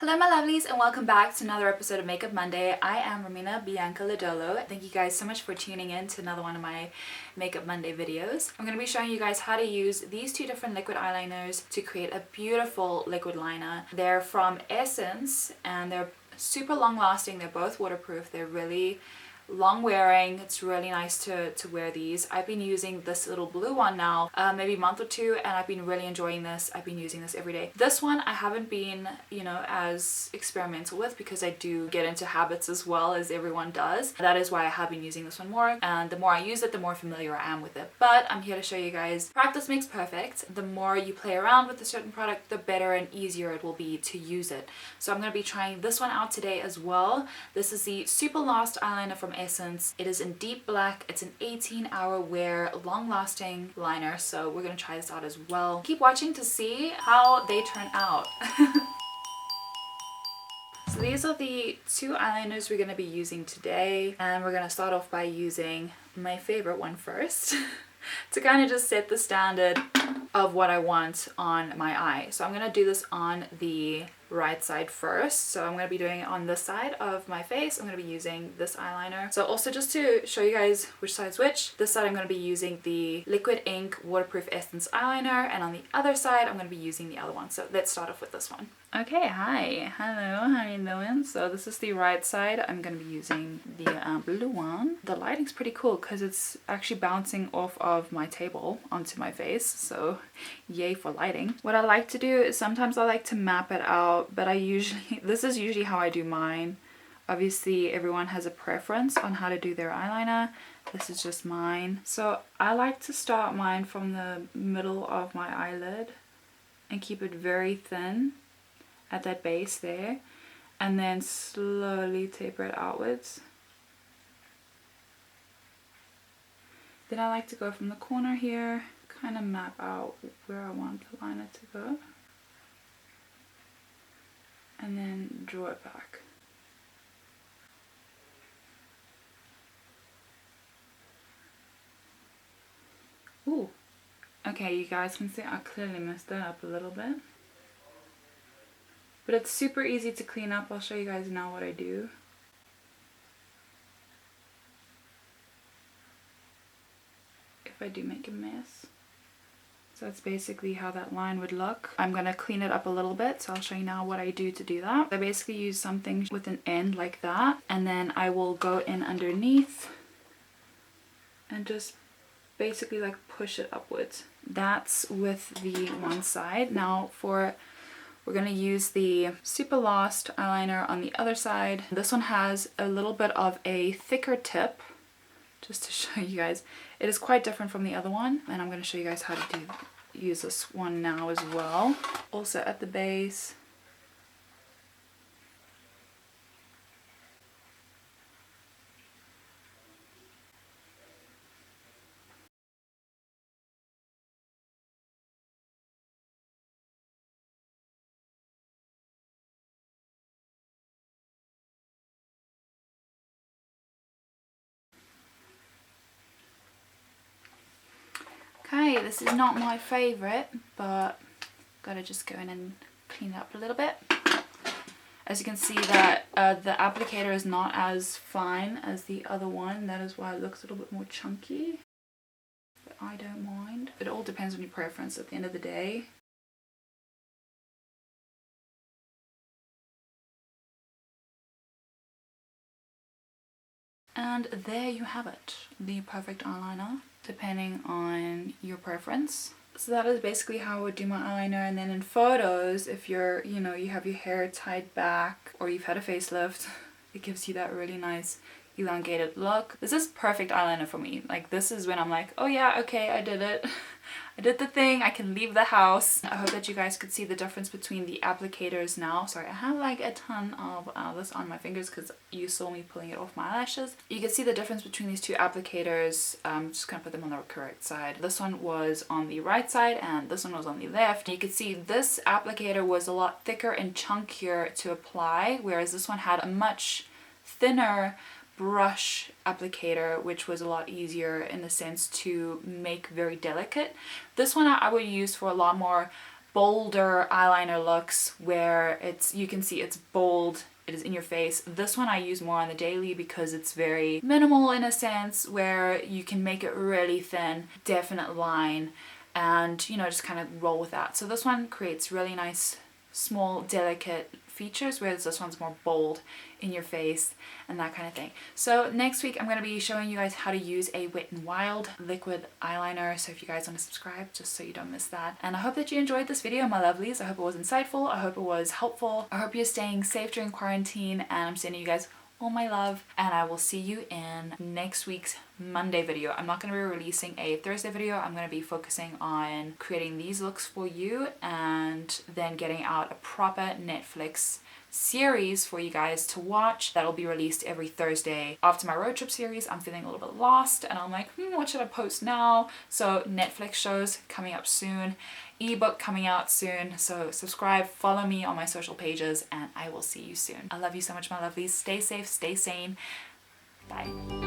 Hello my lovelies and welcome back to another episode of Makeup Monday. I am Romina Bianca Lodolo. Thank you guys so much for tuning in to another one of my Makeup Monday videos. I'm going to be showing you guys how to use these two different liquid eyeliners to create a beautiful liquid liner. They're from Essence and they're super long lasting. They're both waterproof. They're really long wearing. It's really nice to wear these. I've been using this little blue one now maybe a month or two, and I've been really enjoying this. I've been using this every day. This one I haven't been as experimental with because I do get into habits as well as everyone does. That is why I have been using this one more, and the more I use it the more familiar I am with it. But I'm here to show you guys practice makes perfect. The more you play around with a certain product, the better and easier it will be to use it. So I'm going to be trying this one out today as well. This is the Super Last eyeliner from Essence. It is in deep black. It's an 18-hour wear, long-lasting liner, so we're gonna try this out as well. Keep watching to see how they turn out. So these are the two eyeliners we're gonna be using today, and we're gonna start off by using my favorite one first to kind of just set the standard of what I want on my eye. So I'm gonna do this on the right side first. So I'm going to be doing it on this side of my face. I'm going to be using this eyeliner. So also just to show you guys which side's which, this side I'm going to be using the Liquid Ink Waterproof Essence eyeliner, and on the other side I'm going to be using the other one. So let's start off with this one. Okay, hi, hello, how you doing? So this is the right side. I'm going to be using the blue one. The lighting's pretty cool because it's actually bouncing off of my table onto my face, so yay for lighting. What I like to do is sometimes I like to map it out, but this is usually how I do mine. Obviously everyone has a preference on how to do their eyeliner. This is just mine. So I like to start mine from the middle of my eyelid and keep it very thin at that base there, and then slowly taper it outwards. Then I like to go from the corner here, kind of map out where I want the liner to go, and then draw it back. Ooh, okay, you guys can see I clearly messed that up a little bit. But it's super easy to clean up. I'll show you guys now what I do. If I do make a mess. So that's basically how that line would look. I'm going to clean it up a little bit, so I'll show you now what I do to do that. I basically use something with an end like that, and then I will go in underneath and just basically like push it upwards. That's with the one side. Now we're going to use the Super Lost eyeliner on the other side. This one has a little bit of a thicker tip, just to show you guys. It is quite different from the other one, and I'm going to show you guys how to use this one now as well. Also at the base. Okay, this is not my favorite, but gotta just go in and clean it up a little bit. As you can see that the applicator is not as fine as the other one. That is why it looks a little bit more chunky, but I don't mind. It all depends on your preference at the end of the day. And there you have it, the perfect eyeliner, depending on your preference. So that is basically how I would do my eyeliner. And then in photos, if you're, you have your hair tied back or you've had a facelift, it gives you that really nice elongated look. This is perfect eyeliner for me. Like, this is when I'm like, oh yeah, okay, I did it. I did the thing. I can leave the house. I hope that you guys could see the difference between the applicators now. Sorry, I have like a ton of this on my fingers because you saw me pulling it off my eyelashes. You can see the difference between these two applicators. Just gonna put them on the correct side. This one was on the right side and this one was on the left. You can see this applicator was a lot thicker and chunkier to apply, whereas this one had a much thinner brush applicator, which was a lot easier in the sense to make very delicate. This one I would use for a lot more bolder eyeliner looks where you can see it's bold, it is in your face. This one I use more on the daily because it's very minimal in a sense, where you can make it really thin, definite line, and you know, just kind of roll with that. So this one creates really nice, small, delicate features, whereas this one's more bold in your face and that kind of thing. So next week I'm going to be showing you guys how to use a Wet n Wild liquid eyeliner, so if you guys want to subscribe just so you don't miss that. And I hope that you enjoyed this video, my lovelies. I hope it was insightful, I hope it was helpful, I hope you're staying safe during quarantine, and I'm sending you guys all my love, and I will see you in next week's Monday video. I'm not going to be releasing a Thursday video. I'm going to be focusing on creating these looks for you and then getting out a proper Netflix series for you guys to watch that'll be released every Thursday. After my road trip series, I'm feeling a little bit lost and I'm like, what should I post now? So Netflix shows coming up soon, ebook coming out soon. So subscribe, follow me on my social pages, and I will see you soon. I love you so much, my lovelies. Stay safe, stay sane. Bye.